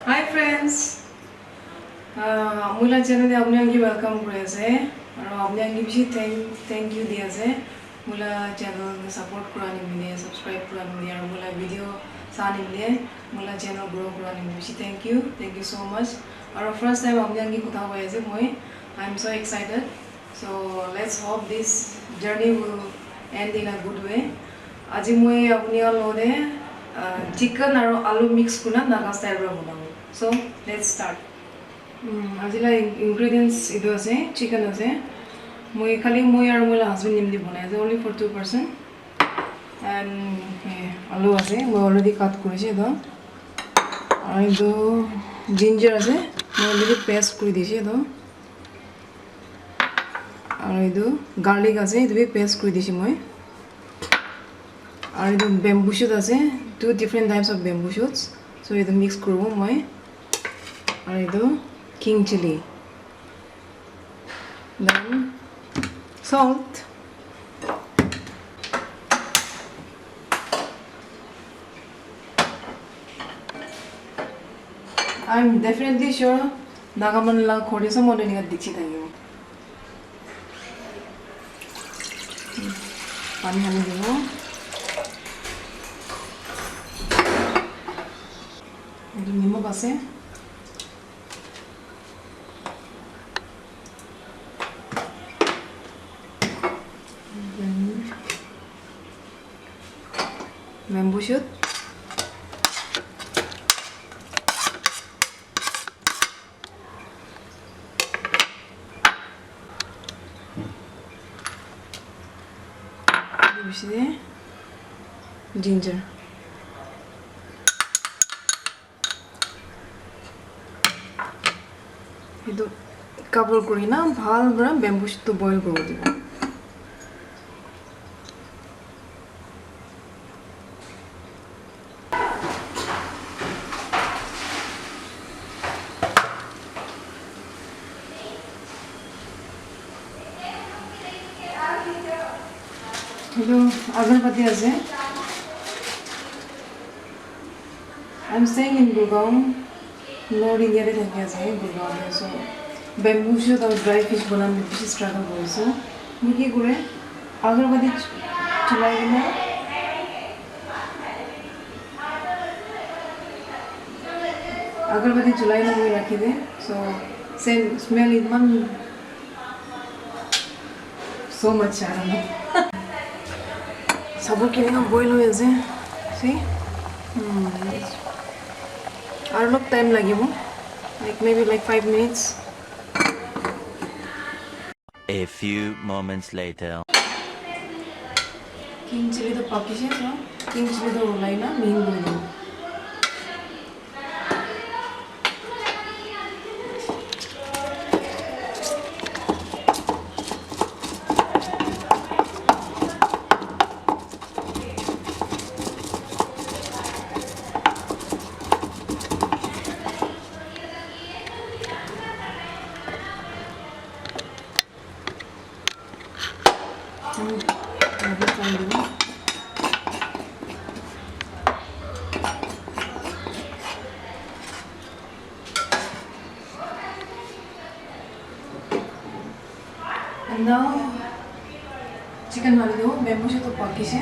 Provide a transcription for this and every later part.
Hi friends, mula channel e apni angi welcome kore ase aro apni angi bishi thank you di ase mula channel support kora nimile subscribe kora nimile aro mula video sa nimile mula channel grow kora nimile bishi thank you so much aro first time apni angi kotha hoy ase moi I'm so excited, so let's hope this journey will end in a good way. Aji moi apni lode chicken aro aloo mix kuna naga style ra banabo. So let's start. Ajila ingredients idu ase chicken ase moi khali moi aro moi husband nimdi banai ase only for 2 person and aloo ase moi already cut koriche edo aro edo ginger ase moi already paste kori diche edo aro edo garlic ase edo bi paste kori diche moi aro edo bamboo shoot ase two different types of bamboo shoots so edo mix korobo moi aro edo king chili then salt I'm definitely sure Nagaman la khori sa mone ninga dikhi thayo pani hani debo edo nimok ase bamboo shoot ginger edo cover kori na bhal bra bamboo shoot to boil koro dibo edo agarbatti ase I'm staying in Gurgaon North India re thaki ase Gurgaon so bamboo shoot or dry fish banane bishi struggle korisu moi ki kore agarbatti cholai na agarbatti cholai na moi rakhi de so same smell iman so much I don't know sabur kini boil hoye ase see aro log time lagibo like maybe like 5 minutes a few moments later king chili to pakise so king chili to ulai na main boil and now chicken hali do bamboo shoot to pakise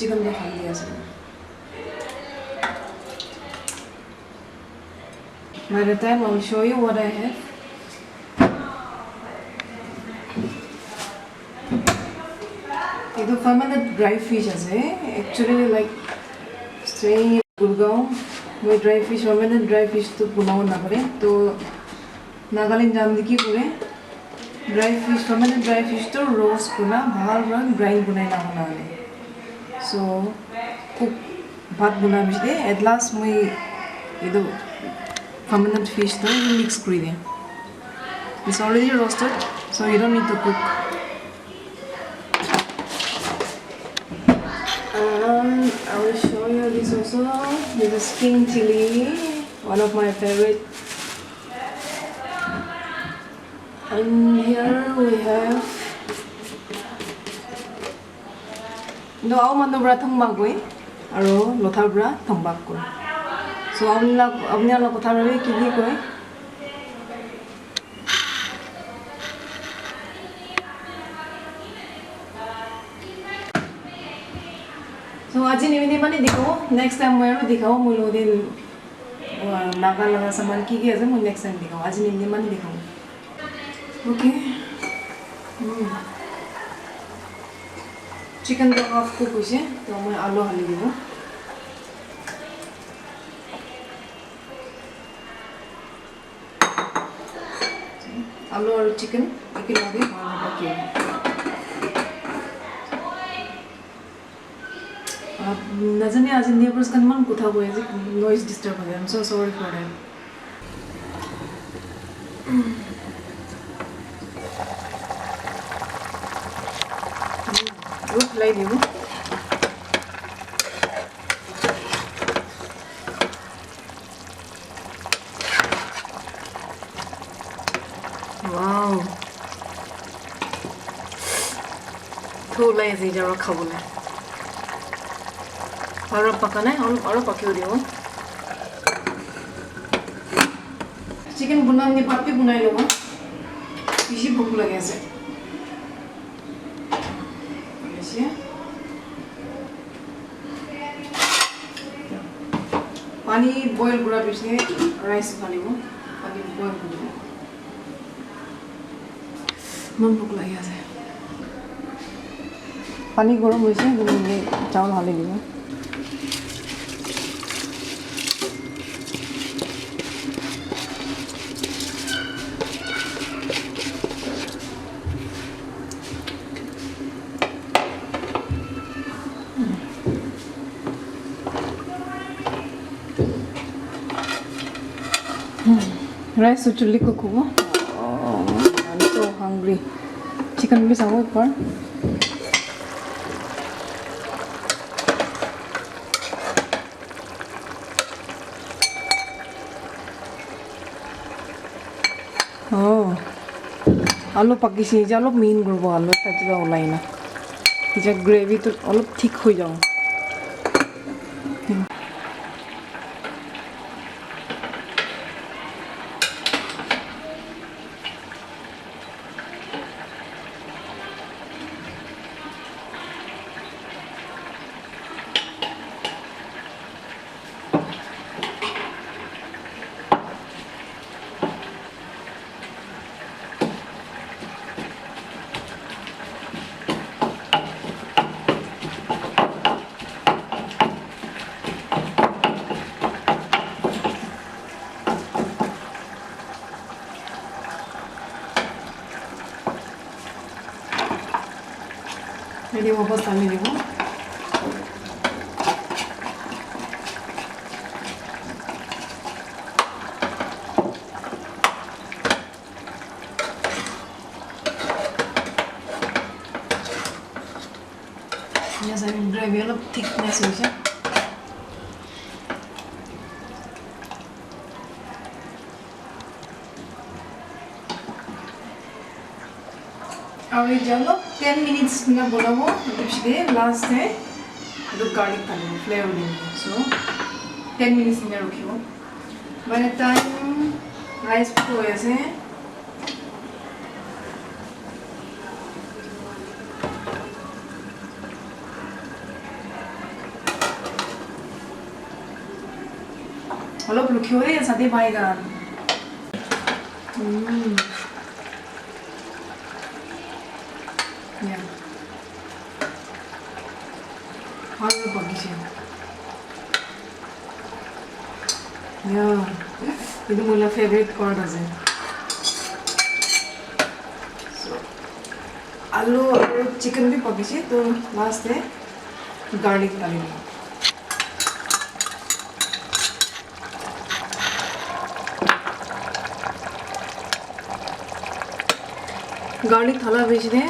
chicken de hali ase by the time I will show you what I have edo fermented dry fish ase actually like staying in Gurgaon moi dry fish fermented dry fish to punao na pare to Nagaland jam diki pure dry fish fermented dry fish to roast kuna bhal rang grind bunai na hona ale so cook bhat buna bishde at last moi edo fermented fish to mix kori de it's already roasted so you don't need to cook I will show you this also. This is king chili, one of my favorite. And here we have no all manu bra thong bagoi aro lothar bra thong bag kor So আপনি অলপ কথা ৰবি কি কয় So আজি নিমিনি মানে দেখাও next time মই আৰু দেখাও মই লদিন নাগা লগা সামান কি আছে মই নেক্সট টাইম দেখাও আজি নিমিনি মানে দেখাও ওকে চিকেন তো হাফ কুক হৈছে তো মই আলু হালি দিব আলু আৰু চিকেন একেলগে বনাব নাজানি আজি নেবাৰ্স কানমান কথা কৈ আছে নইজ ডিস্টার্ব হয় I am so sorry for that good লাই দিব ওয়াও থোলাই আছে যারা খাবলে और पकाना है और पके हो रही हो चिकन बनाने पापी बनाई लो इसी भूख लगे ऐसे ऐसे पानी बॉईल पूरा पीछे राइस पानी वो पानी बॉईल कर दो मन भूख लगे ऐसे पानी गरम हो से ये चावल हाले लियो Rice to chili cook ho. Oh, I'm so hungry. Chicken भी सामो पर. Oh, आलू पकी सी जालो मीन गुरबो आलू ताजी का ओलाई ना. इजा ग्रेवी तो आलू थिक हो जाओ. Ready वापस डालने देंगे ये सारी ग्रेवी वाला थिकनेस हो जाए और ये जब 10 minutes में बोला वो इसलिए लास्ट है तो गार्लिक डालेंगे फ्लेवर देंगे सो 10 minutes में रखियो by the time राइस को ऐसे অলপ রখিও রে সাথে বাইগান Yeah. How are you going? Yeah. This is my favorite part. So, aloo और chicken भी पकी तो last है garlic डालेंगे. Garlic थाला भेज दे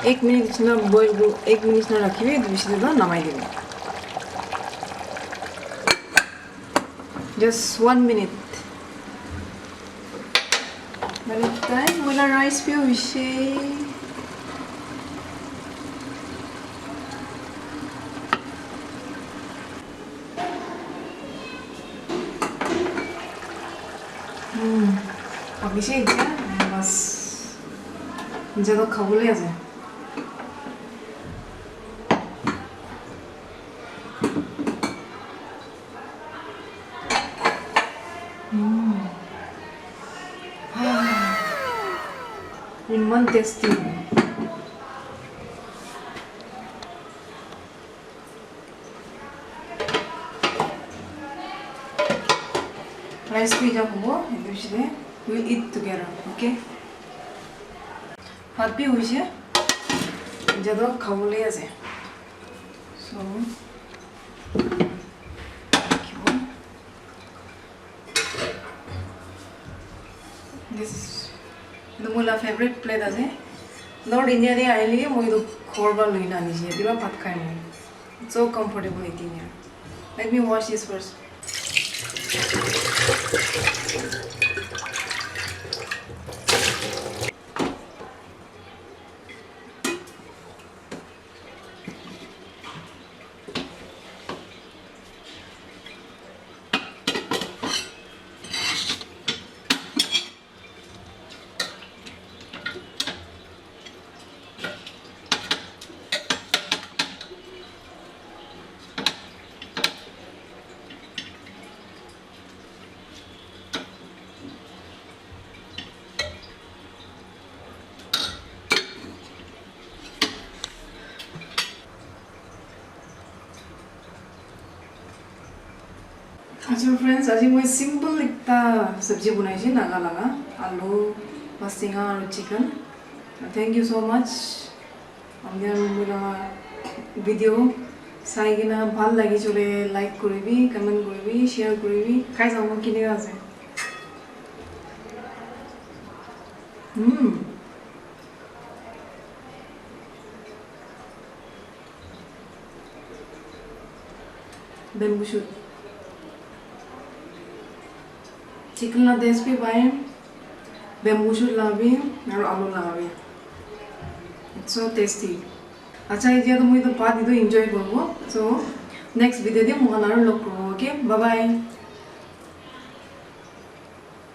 1 minute ना बॉईल 1 minute ना रखिए दूसरी तो नमाई देंगे just 1 minute मैंने टाइम वाला राइस पे विषय অফিসে ইচ্ছা বাস যেটা খাবলৈ আছে ইমান tasty rice pizza hobo edu shile we will eat together okay hat bi hoise jado khawole ase so this is the mula favorite plate ase North India de aile moi do khorba loina ani je diba bhat khai moi so comfortable eating here let me wash this first So friends, आज मैं simple एक सब्जी बनाई थी नागा लगा आलू मस्तिंगा और chicken thank you so much हमने मेरा वीडियो साइगे ना भाल लगी चले लाइक करेबी कमेंट करेबी शेयर करेबी खाई जाऊँ किने का से bamboo shoot chicken la des pe pae bamboo shoot la bhi aru alu la bhi it's so tasty acha ei je to moi to pa di to enjoy korbo so next video de mo aru log korbo okay bye bye